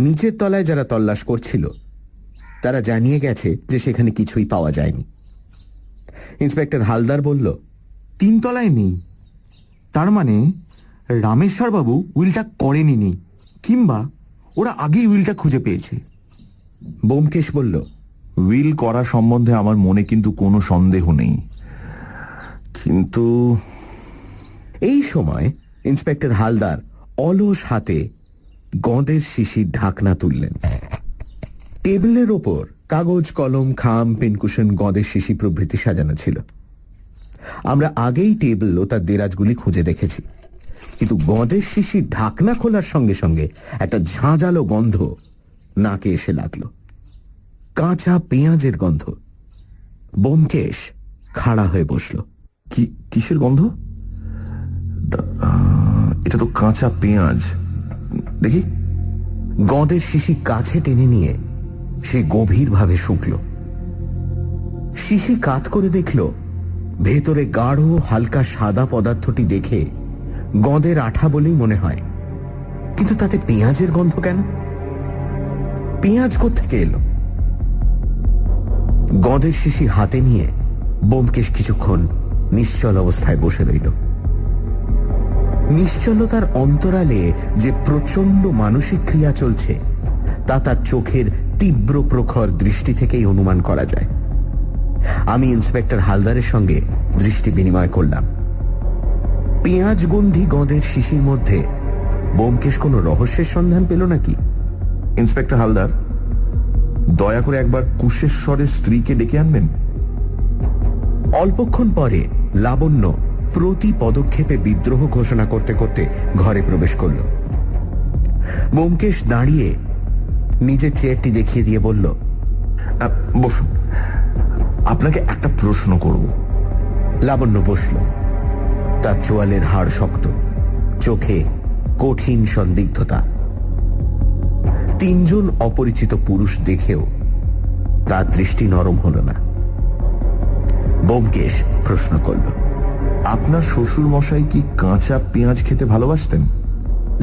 নিচের তলায় যারা তল্লাশ করছিল তারা জানিয়ে গেছে যে সেখানে কিছুই পাওয়া যায়নি। ইন্সপেক্টর হালদার বলল, 3 তলায় নেই, তার মানে রামেশ্বর বাবু উইলটা করেনি, কিংবা ওরা আগেই উইলটা খুঁজে পেয়েছে। ব্যোমকেশ বলল, উইল করা সম্বন্ধে আমার মনে কিন্তু কোনো সন্দেহ নেই, কিন্তু এই সময় ইন্সপেক্টর হালদার অলস হাতে গঁদের শিশির ঢাকনা তুললেন। টেবিলের ওপর কাগজ, কলম, খাম, পেনকুশন, গঁদের শিশি প্রভৃতি সাজানো ছিল। আমরা আগেই টেবিল ও তার দেরাজগুলি খুঁজে দেখেছি, কিন্তু গঁদের শিশির ঢাকনা খোলার সঙ্গে সঙ্গে একটা ঝাঁঝালো গন্ধ নাকে এসে লাগলো। কাঁচা পেঁয়াজের গন্ধ। ব্যোমকেশ খাড়া হয়ে বসল। কিসের গন্ধ? এটা তো কাঁচা পেঁয়াজ। দেখি। গঁদের শিশি কাছে টেনে নিয়ে সে গভীরভাবে শুকল। শিশি কাত করে দেখল ভেতরে গাঢ় হালকা সাদা পদার্থটি দেখে গঁদের আঠা বলেই মনে হয়, কিন্তু তাতে পেঁয়াজের গন্ধ কেন? পেঁয়াজ কোত্থেকে এলো? গঁদের শিশি হাতে নিয়ে ব্যোমকেশ কিছুক্ষণ নিশ্চল অবস্থায় বসে রইল। নিশ্চলতার অন্তরালে যে প্রচন্ড মানসিক ক্রিয়া চলছে তা তার চোখের তীব্র প্রখর দৃষ্টি থেকেই অনুমান করা যায়। আমি ইন্সপেক্টর হালদারের সঙ্গে দৃষ্টি বিনিময় করলাম। পেঁয়াজ গন্ধি গঁদের শিশির মধ্যে ব্যোমকেশ কোনো রহস্যের সন্ধান পেল নাকি? ইন্সপেক্টর হালদার, দয়া করে একবার কুশেশ্বরের স্ত্রীকে ডেকে আনবেন। অল্পক্ষণ পরে লাবণ্য প্রতি পদক্ষেপে বিদ্রোহ ঘোষণা করতে করতে ঘরে প্রবেশ করল। ব্যোমকেশ দাঁড়িয়ে নিজের চেয়ারটি দেখিয়ে দিয়ে বলল, বসুন, আপনাকে একটা প্রশ্ন করব। লাবণ্য বসল। তার চোয়ালের হাড় শক্ত, চোখে কঠিন সন্দিগ্ধতা। 3 জন অপরিচিত পুরুষ দেখেও তার দৃষ্টি নরম হল না। ব্যোমকেশ প্রশ্ন করল, আপনার শ্বশুর মশাই কি কাঁচা পেঁয়াজ খেতে ভালোবাসতেন?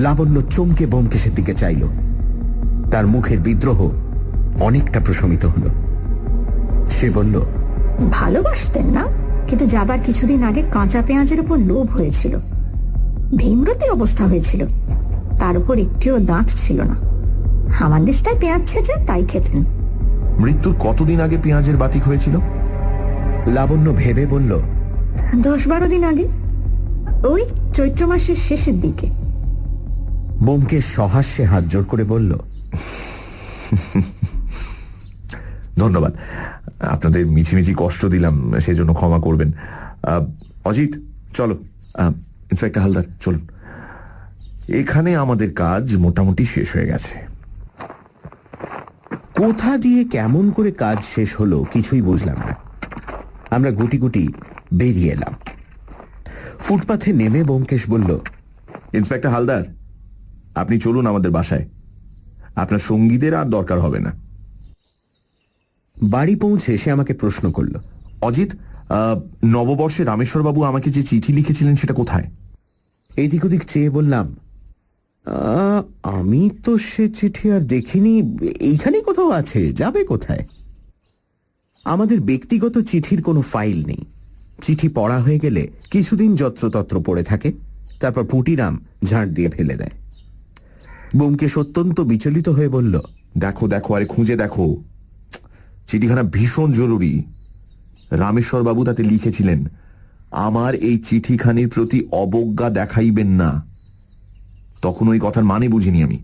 লাবণ্য চমকে ব্যোমকেশের দিকে চাইল। তার মুখের বিদ্রোহ অনেকটা প্রশমিত হল। সে বলল, ভালোবাসতেন না, কিন্তু যাবার কিছুদিন আগে কাঁচা পেঁয়াজের উপর লোভ হয়েছিল। ভীমরতি অবস্থা হয়েছিল, তার উপর একটিও দাঁত ছিল না। হামানদিস্তায় পেঁয়াজ ছেঁচে তাই খেতেন। মৃত্যুর কতদিন আগে পেঁয়াজের বাতিক হয়েছিল? লাবণ্য ভেবে বলল, 10-12 দিন আগে, ওই চৈত্র মাসের শেষের দিকে। ব্যোমকেশ সহাস্যে হাত জোড় করে বলল, ধন্যবাদ। আপনাদের মিছিমিছি কষ্ট দিলাম, সেজন্য ক্ষমা করবেন। অজিত, চলো। ইন্সপেক্টর হালদার, চলুন। এখানে আমাদের কাজ মোটামুটি শেষ হয়ে গেছে। কোথা দিয়ে কেমন করে কাজ শেষ হলো কিছুই বুঝলাম না। আমরা গুটি গুটি বেরিয়ে এলাম। ফুটপাথে নেমে ব্যোমকেশ বলল, ইন্সপেক্টর হালদার, আপনি চলুন আমাদের বাসায়। আপনার সঙ্গীদের আর দরকার হবে না। বাড়ি পৌঁছে সে আমাকে প্রশ্ন করল, অজিত, নববর্ষে রামেশ্বরবাবু আমাকে যে চিঠি লিখেছিলেন সেটা কোথায়? এইদিক ওদিক চেয়ে বললাম, আমি তো সে চিঠি আর দেখিনি। এইখানেই কোথাও আছে, যাবে কোথায়? আমাদের ব্যক্তিগত চিঠির কোনো ফাইল নেই। চিঠি পড়া হয়ে গেলে কিছুদিন যত্রতত্র পড়ে থাকে, তারপর পুটিরাম ঝাঁট দিয়ে ফেলে দেয়। ব্যোমকেশ অত্যন্ত বিচলিত হয়ে বলল, দেখো দেখো, আরে খুঁজে দেখো, চিঠিখানা ভীষণ জরুরি। রামেশ্বর বাবু তাতে লিখেছিলেন, আমার এই চিঠিখানির প্রতি অবজ্ঞা দেখাইবেন না। তখন ওই কথার মানে বুঝিনি আমি।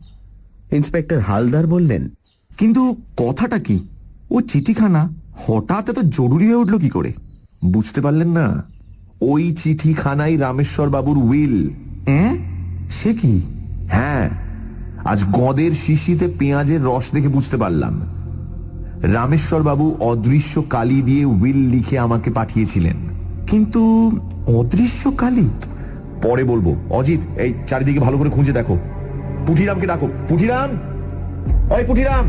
ইন্সপেক্টর হালদার বললেন, কিন্তু কথাটা কি? ও চিঠিখানা হঠাৎ এত জরুরি হয়ে উঠল কি করে? বুঝতে পারলেন না? ওই চিঠিখানাই রামেশ্বর বাবুর উইল। সে কি? হ্যাঁ, আজ গদের শিশিতে পেঁয়াজের রস দেখে বুঝতে পারলাম। রামেশ্বর বাবু অদৃশ্য কালি দিয়ে উইল লিখে আমাকে পাঠিয়েছিলেন। কিন্তু অদৃশ্য কালি? পরে বলবো। অজিত, এই চারিদিকে ভালো করে খুঁজে দেখো। পুঠিরামকে ডাকো। পুঠিরাম, ওই পুঠিরাম।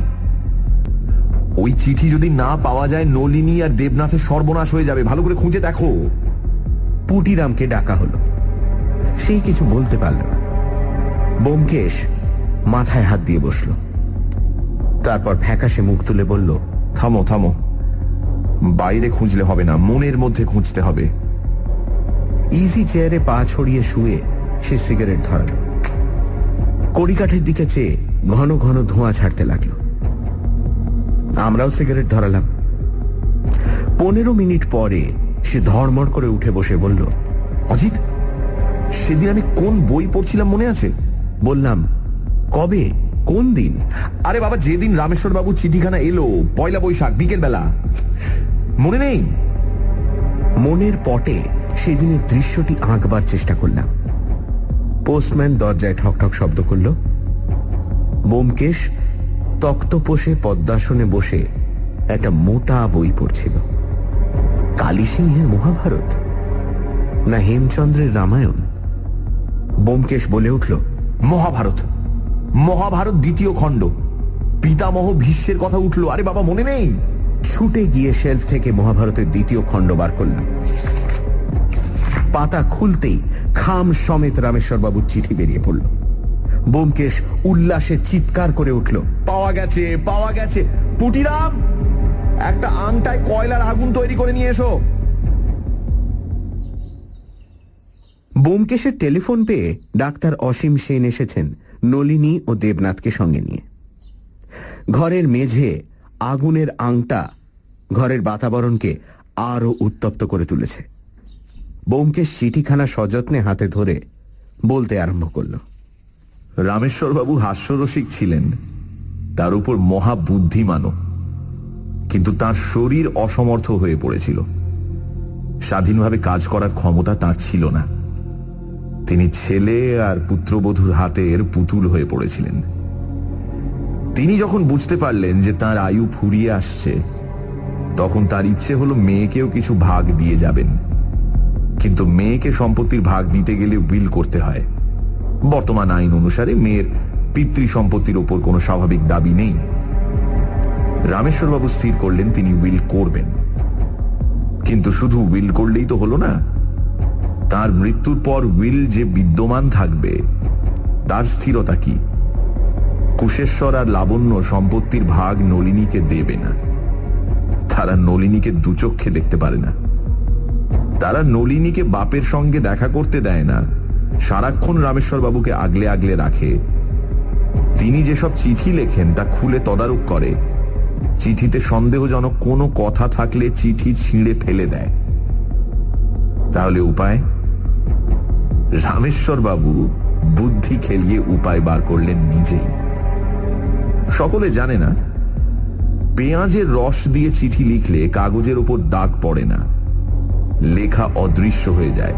ওই চিঠি যদি না পাওয়া যায়, নলিনী আর দেবনাথের সর্বনাশ হয়ে যাবে। ভালো করে খুঁজে দেখো। পুটিরামকে ডাকা হলো। সেই কিছু বলতে পারল না। ব্যোমকেশ মাথায় হাত দিয়ে বসল। তারপর ফ্যাকাশে মুখ তুলে বলল, থামো থামো, বাইরে খুঁজলে হবে না, মনের মধ্যে খুঁজতে হবে। ইজি চেয়ারে পা ছড়িয়ে শুয়ে সে সিগারেট ধরাল। কড়িকাঠের দিকে চেয়ে ঘন ঘন ধোঁয়া ছাড়তে লাগলো। আমরাও সিগারেট ধরালাম। 15 মিনিট পরে সে ধড়মড় করে উঠে বসে বলল, অজিত, সেদিন আমি কোন বই পড়ছিলাম মনে আছে? বললাম, কবে, কোন দিন? আরে বাবা, যেদিন রামেশ্বর বাবু চিঠিখানা এলো, পয়লা বৈশাখ বিকেল বেলা, মনে নেই? মনের পটে সেদিনের দৃশ্যটি আঁকবার চেষ্টা করলাম। পোস্টম্যান দরজায় ঠকঠক শব্দ করল। ব্যোমকেশ তক্তপোষে পদ্মাসনে বসে একটা মোটা বই পড়ছিল। কালী সিংহের মহাভারত না হেমচন্দ্রের রামায়ণ? ব্যোমকেশ বলে উঠল, মহাভারত, মহাভারত দ্বিতীয় খণ্ড, পিতামহ ভীষ্মের কথা উঠলো। আরে বাবা, মনে নেই? ছুটে গিয়ে শেলফ থেকে মহাভারতের দ্বিতীয় খণ্ড বার করলাম। পাতা খুলতেই খাম সমেত রামেশ্বর বাবুর চিঠি বেরিয়ে পড়ল। ব্যোমকেশ উল্লাসে চিৎকার করে উঠল, পাওয়া গেছে, পাওয়া গেছে! পুটিরাম, একটা আংটায় কয়লার আগুন তৈরি করে নিয়ে এসো। ব্যোমকেশের টেলিফোন পেয়ে ডাক্তার অসীম সেন এসেছেন নলিনী ও দেবনাথকে সঙ্গে নিয়ে। ঘরের মেঝে আগুনের আংটা ঘরের বাতাবরণকে আরো উত্তপ্ত করে তুলেছে। ব্যোমকেশ চিঠিখানা সযত্নে হাতে ধরে বলতে আরম্ভ করল, রামেশ্বর বাবু হাস্যরসিক ছিলেন, তার উপর মহাবুদ্ধিমানও, কিন্তু তার শরীর অসমর্থ হয়ে পড়েছিল। স্বাধীনভাবে কাজ করার ক্ষমতা তার ছিল না। তিনি ছেলে আর পুত্রবধূর হাতের পুতুল হয়ে পড়েছিলেন। তিনি যখন বুঝতে পারলেন যে তার আয়ু ফুরিয়ে আসছে, তখন তার ইচ্ছে হলো মেয়েকেও কিছু ভাগ দিয়ে যাবেন। কিন্তু মেয়েকে সম্পত্তির ভাগ দিতে গেলে উইল করতে হয়। বর্তমান আইন অনুসারে মেয়ের পিতৃ সম্পত্তির ওপর কোনো স্বাভাবিক দাবি নেই। রামেশ্বরবাবু স্থির করলেন তিনি উইল করবেন। কিন্তু শুধু উইল করলেই তো হলো না, তার মৃত্যুর পর উইল যে বিদ্যমান থাকবে তার স্থিরতা কি? কুশেশ্বর আর লাবণ্য সম্পত্তির ভাগ নলিনীকে দেবে না। তারা নলিনীকে দুচক্ষে দেখতে পারে না। তারা নলিনীকে বাপের সঙ্গে দেখা করতে দেয় না, সারাক্ষণ রামেশ্বর বাবুকে আগলে আগলে রাখে। তিনি যেসব চিঠি লেখেন তা খুলে তদারক করে। চিঠিতে সন্দেহজনক কোনো কথা থাকলে চিঠি ছিঁড়ে ফেলে দেয়। তাহলে উপায়? রামেশ্বর বাবু বুদ্ধি খেলিয়ে উপায় বার করলেন নিজেই। সকলে জানে না, পেঁয়াজের রস দিয়ে চিঠি লিখলে কাগজের উপর দাগ পড়ে না, লেখা অদৃশ্য হয়ে যায়।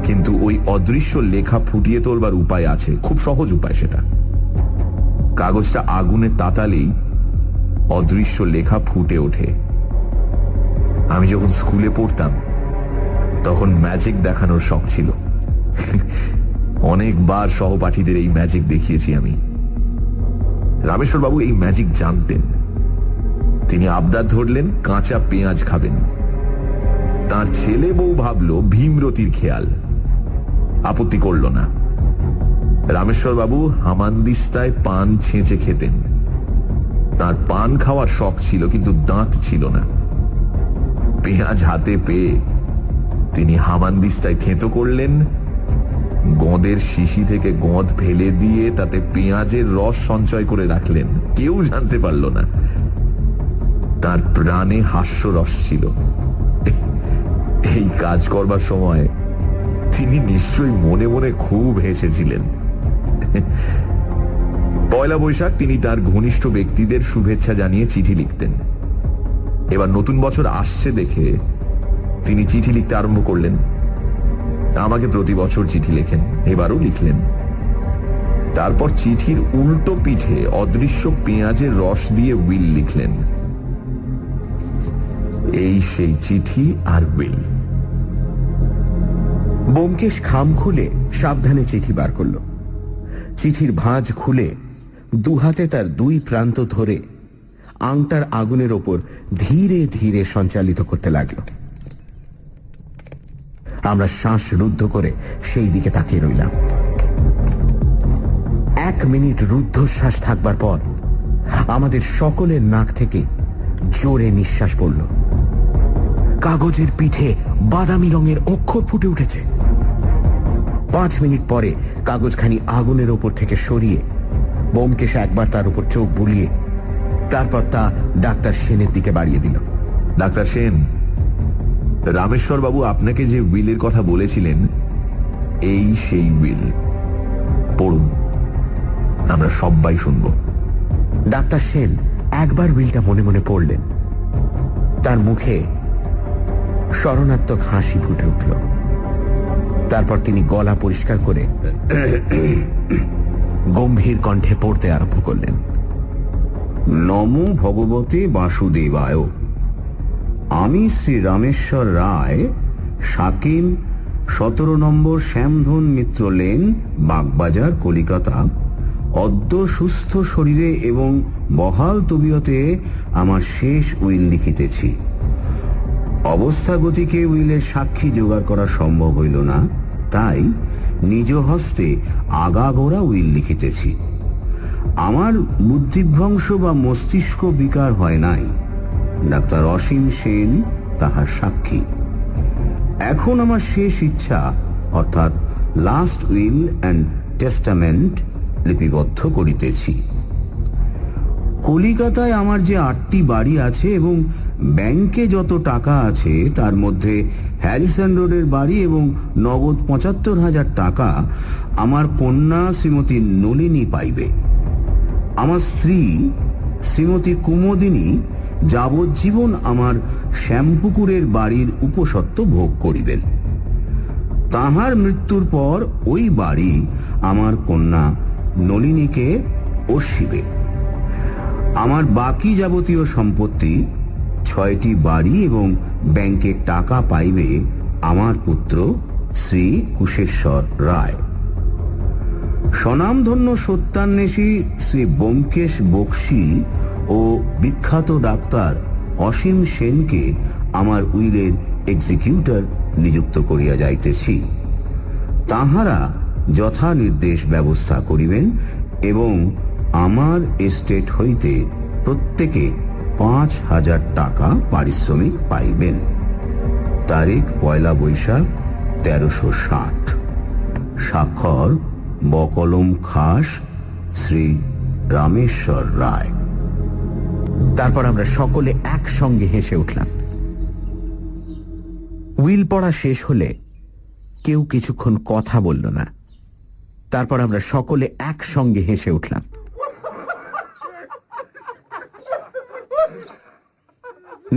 কিন্তু ওই অদৃশ্য লেখা ফুটিয়ে তোলবার উপায় আছে, খুব সহজ উপায়। সেটা কাগজটা আগুনে তাতালেই অদৃশ্য লেখা ফুটে ওঠে। আমি যখন স্কুলে পড়তাম তখন ম্যাজিক দেখানোর শখ ছিল। অনেকবার সহপাঠীদের এই ম্যাজিক দেখিয়েছি আমি। রামেশ্বর বাবু এই ম্যাজিক জানতেন। তিনি আবদার ধরলেন কাঁচা পেঁয়াজ খাবেন। তার ছেলে বউ ভাবল ভীমরতির খেয়াল, আপত্তি করল না। রামেশ্বর বাবু হামানদিস্তায় পান ছেঁচে খেতেন। তার পান খাওয়ার শখ ছিল, কিন্তু দাঁত ছিল না। পেঁয়াজ হাতে পেয়ে তিনি হামানদিস্তায় থেঁতো করলেন, গঁদের শিশি থেকে গঁদ ফেলে দিয়ে তাতে পেঁয়াজের রস সঞ্চয় করে রাখলেন। কেউ জানতে পারল না। তার প্রাণে হাস্যরস ছিল। এই কাজ করবার সময় তিনি নিশ্চয়ই মনে মনে খুব হেসেছিলেন। পয়লা বৈশাখ তিনি তার ঘনিষ্ঠ ব্যক্তিদের শুভেচ্ছা জানিয়ে চিঠি লিখতেন। এবার নতুন বছর আসছে দেখে তিনি চিঠি লিখতে আরম্ভ করলেন। আমাকে প্রতি বছর চিঠি লেখেন, এবারও লিখলেন। তারপর চিঠির উল্টো পিঠে অদৃশ্য পেঁয়াজের রস দিয়ে উইল লিখলেন। এই সেই চিঠি আর উইল। ব্যোমকেশ খাম খুলে সাবধানে চিঠি বার করল। চিঠির ভাঁজ খুলে দুহাতে তার দুই প্রান্ত ধরে আংটার আগুনের ওপর ধীরে ধীরে সঞ্চালিত করতে লাগল। আমরা শ্বাস রুদ্ধ করে সেই দিকে তাকিয়ে রইলাম। 1 মিনিট রুদ্ধশ্বাস থাকবার পর আমাদের সকলের নাক থেকে জোরে নিঃশ্বাস পড়ল। কাগজের পিঠে বাদামি রঙের অক্ষর ফুটে উঠেছে। 5 মিনিট পরে কাগজখানি আগুনের ওপর থেকে সরিয়ে ব্যোমকেশ একবার তার উপর চোখ বুলিয়ে তারপর তা ডাক্তার সেনের দিকে বাড়িয়ে দিল। ডাক্তার সেন, রামেশ্বর বাবু আপনাকে যে উইলের কথা বলেছিলেন, এই সেই উইল। পড়ুন, আমরা সবাই শুনব। ডাক্তার সেন একবার উইলটা মনে মনে পড়লেন। তার মুখে শরণাত্মক হাসি ফুটে উঠল। তারপর তিনি গলা পরিষ্কার করে গম্ভীর কণ্ঠে পড়তে আরম্ভ করলেন। নমো ভগবতে বাসুদেবায়। আমি শ্রী রামেশ্বর রায়, সাকিম, 17 নম্বর শ্যামধন মিত্র লেন, বাগবাজার, কলিকাতা, অদ্য সুস্থ শরীরে এবং বহাল তবিয়তে আমার শেষ উইল লিখিতেছি। অবস্থা গতিকে উইলের সাক্ষী জোগাড় করা সম্ভব হইল না, তাই নিজ হস্তে আগাগোড়া উইল লিখিতেছি। আমার বুদ্ধিভ্রংশ বা মস্তিষ্ক বিকার হয় নাই। ডাক্তার অসীম সেন তাহার সাক্ষী। এখন আমার শেষ ইচ্ছা অর্থাৎ লাস্ট উইল অ্যান্ড টেস্টামেন্ট লিপিবদ্ধ করিতেছি। কলিকাতায় আমার যে 8টি বাড়ি আছে এবং ব্যাংকে যত টাকা আছে তার মধ্যে হ্যারিসন রোডের বাড়ি এবং নগদ 75,000 টাকা আমার কন্যা শ্রীমতী নলিনী পাইবে। আমার স্ত্রী শ্রীমতী কুমোদিনী যাবজ্জীবন আমার শ্যামপুকুরের বাড়ির উপসত্ত্ব ভোগ করিবেন। তাহার মৃত্যুর পর ওই বাড়ি আমার কন্যা নলিনীকে অর্ষিবে। আমার বাকি যাবতীয় সম্পত্তি 6টি বাড়ি এবং ব্যাংকে টাকা পাইবে আমার পুত্র শ্রী কুশেশ্বর রায়। স্বনামধন্য সত্যান্বেষী শ্রী ব্যোমকেশ বক্সী ও বিখ্যাত ডাক্তার অসীম সেনকে আমার উইলের এক্সিকিউটর নিযুক্ত করিয়া যাইতেছি। তাহারা যথা নির্দেশ ব্যবস্থা করিবেন এবং আমার এস্টেট হইতে প্রত্যেকে 5,000 টাকা পারিশ্রমিক পাইবেন। তারিখ পয়লা বৈশাখ 1360। স্বাক্ষর বকলম খাস শ্রী রামেশ্বর রায়। তারপর আমরা সকলে একসঙ্গে হেসে উঠলাম। উইল পড়া শেষ হলে কেউ কিছুক্ষণ কথা বলল না। তারপর আমরা সকলে একসঙ্গে হেসে উঠলাম।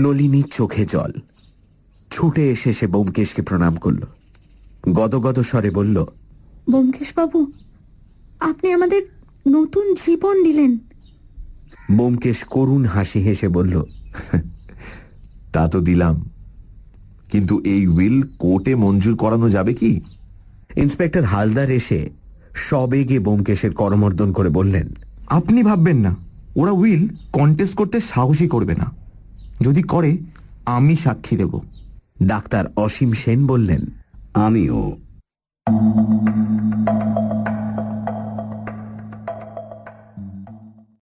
নলিনীর চোখে জল। ছুটে এসে সে ব্যোমকেশকে প্রণাম করল। গদগদ স্বরে বলল, ব্যোমকেশ বাবু, আপনি আমাদের নতুন জীবন দিলেন। ব্যোমকেশ করুণ হাসি হেসে বলল, তা তো দিলাম, কিন্তু এই উইল কোর্টে মঞ্জুর করানো যাবে কি? ইন্সপেক্টর হালদার এসে সবেগে ব্যোমকেশের করমর্দন করে বললেন, আপনি ভাববেন না ওরা উইল কন্টেস্ট করতে সাহসী করবে না। যদি করে আমি সাক্ষী দেব। ডাক্তার অসীম সেন বললেন, আমিও